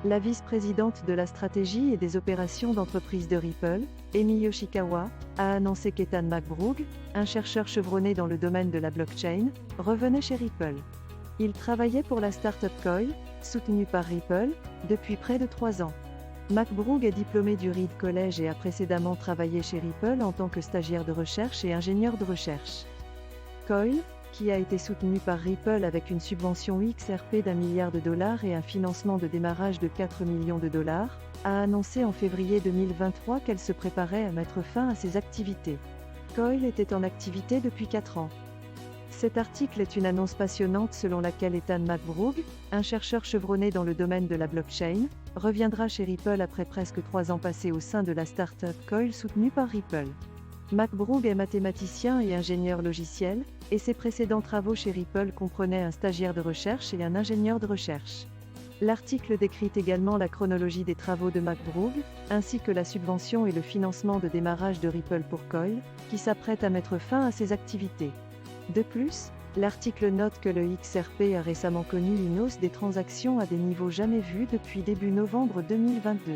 La vice-présidente de la stratégie et des opérations d'entreprise de Ripple, Emi Yoshikawa, a annoncé qu'Ethan McBrough, un chercheur chevronné dans le domaine de la blockchain, revenait chez Ripple. Il travaillait pour la startup Coil, soutenue par Ripple, depuis près de 3 ans. McBrough est diplômé du Reed College et a précédemment travaillé chez Ripple en tant que stagiaire de recherche et ingénieur de recherche. Coil, qui a été soutenu par Ripple avec une subvention XRP d'$1 milliard et un financement de démarrage de 4 millions de dollars, a annoncé en février 2023 qu'elle se préparait à mettre fin à ses activités. Coil était en activité depuis 4 ans. Cet article est une annonce passionnante selon laquelle Ethan McBrough, un chercheur chevronné dans le domaine de la blockchain, reviendra chez Ripple après presque 3 ans passés au sein de la startup Coil soutenue par Ripple. McBrough est mathématicien et ingénieur logiciel, et ses précédents travaux chez Ripple comprenaient un stagiaire de recherche et un ingénieur de recherche. L'article décrit également la chronologie des travaux de McBrough, ainsi que la subvention et le financement de démarrage de Ripple pour Coil, qui s'apprête à mettre fin à ses activités. De plus, l'article note que le XRP a récemment connu une hausse des transactions à des niveaux jamais vus depuis début novembre 2022.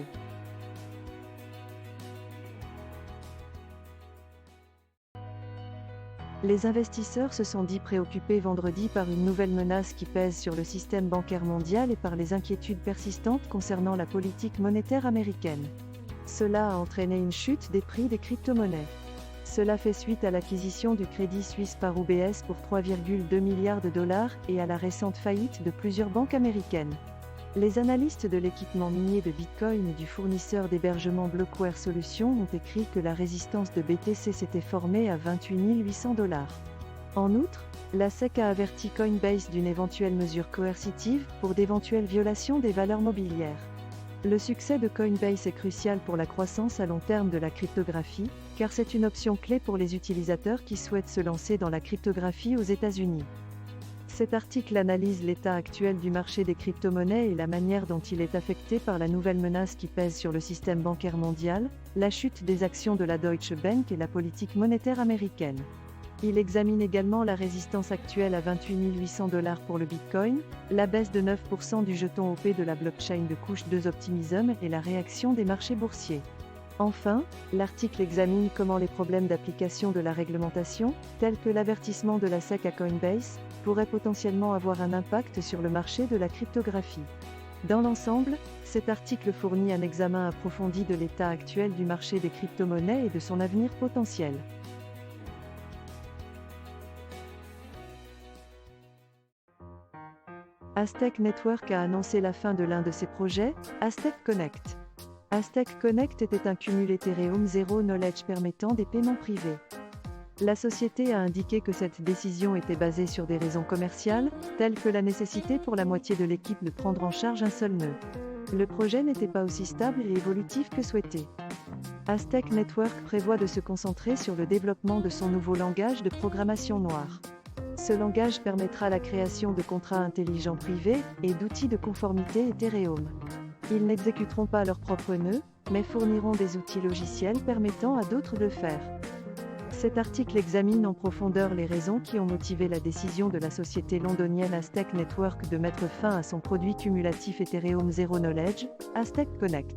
Les investisseurs se sont dit préoccupés vendredi par une nouvelle menace qui pèse sur le système bancaire mondial et par les inquiétudes persistantes concernant la politique monétaire américaine. Cela a entraîné une chute des prix des crypto-monnaies. Cela fait suite à l'acquisition du Crédit Suisse par UBS pour 3,2 milliards de dollars et à la récente faillite de plusieurs banques américaines. Les analystes de l'équipement minier de Bitcoin et du fournisseur d'hébergement Blockware Solutions ont écrit que la résistance de BTC s'était formée à 28 800 $. En outre, la SEC a averti Coinbase d'une éventuelle mesure coercitive pour d'éventuelles violations des valeurs mobilières. Le succès de Coinbase est crucial pour la croissance à long terme de la cryptographie, car c'est une option clé pour les utilisateurs qui souhaitent se lancer dans la cryptographie aux États-Unis. Cet article analyse l'état actuel du marché des crypto-monnaies et la manière dont il est affecté par la nouvelle menace qui pèse sur le système bancaire mondial, la chute des actions de la Deutsche Bank et la politique monétaire américaine. Il examine également la résistance actuelle à 28 800 $ pour le Bitcoin, la baisse de 9% du jeton OP de la blockchain de couche 2 Optimism et la réaction des marchés boursiers. Enfin, l'article examine comment les problèmes d'application de la réglementation, tels que l'avertissement de la SEC à Coinbase, pourraient potentiellement avoir un impact sur le marché de la cryptographie. Dans l'ensemble, cet article fournit un examen approfondi de l'état actuel du marché des crypto-monnaies et de son avenir potentiel. Aztec Network a annoncé la fin de l'un de ses projets, Aztec Connect. Aztec Connect était un cumul Ethereum Zero Knowledge permettant des paiements privés. La société a indiqué que cette décision était basée sur des raisons commerciales, telles que la nécessité pour la moitié de l'équipe de prendre en charge un seul nœud. Le projet n'était pas aussi stable et évolutif que souhaité. Aztec Network prévoit de se concentrer sur le développement de son nouveau langage de programmation noire. Ce langage permettra la création de contrats intelligents privés et d'outils de conformité Ethereum. Ils n'exécuteront pas leurs propres nœuds, mais fourniront des outils logiciels permettant à d'autres de le faire. Cet article examine en profondeur les raisons qui ont motivé la décision de la société londonienne Aztec Network de mettre fin à son produit cumulatif Ethereum Zero Knowledge, Aztec Connect.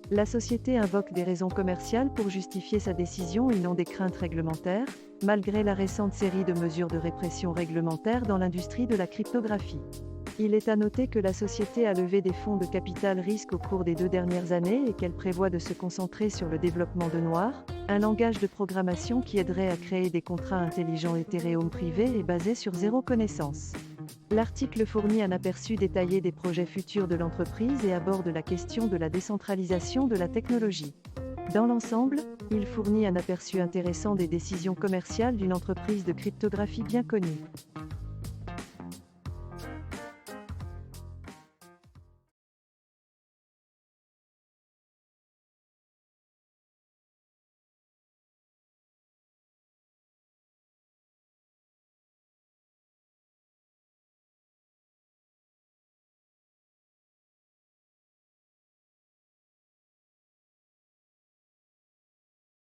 La société invoque des raisons commerciales pour justifier sa décision et non des craintes réglementaires, malgré la récente série de mesures de répression réglementaire dans l'industrie de la cryptographie. Il est à noter que la société a levé des fonds de capital risque au cours des 2 dernières années et qu'elle prévoit de se concentrer sur le développement de Noir, un langage de programmation qui aiderait à créer des contrats intelligents Ethereum privés et basés sur zéro connaissance. L'article fournit un aperçu détaillé des projets futurs de l'entreprise et aborde la question de la décentralisation de la technologie. Dans l'ensemble, il fournit un aperçu intéressant des décisions commerciales d'une entreprise de cryptographie bien connue.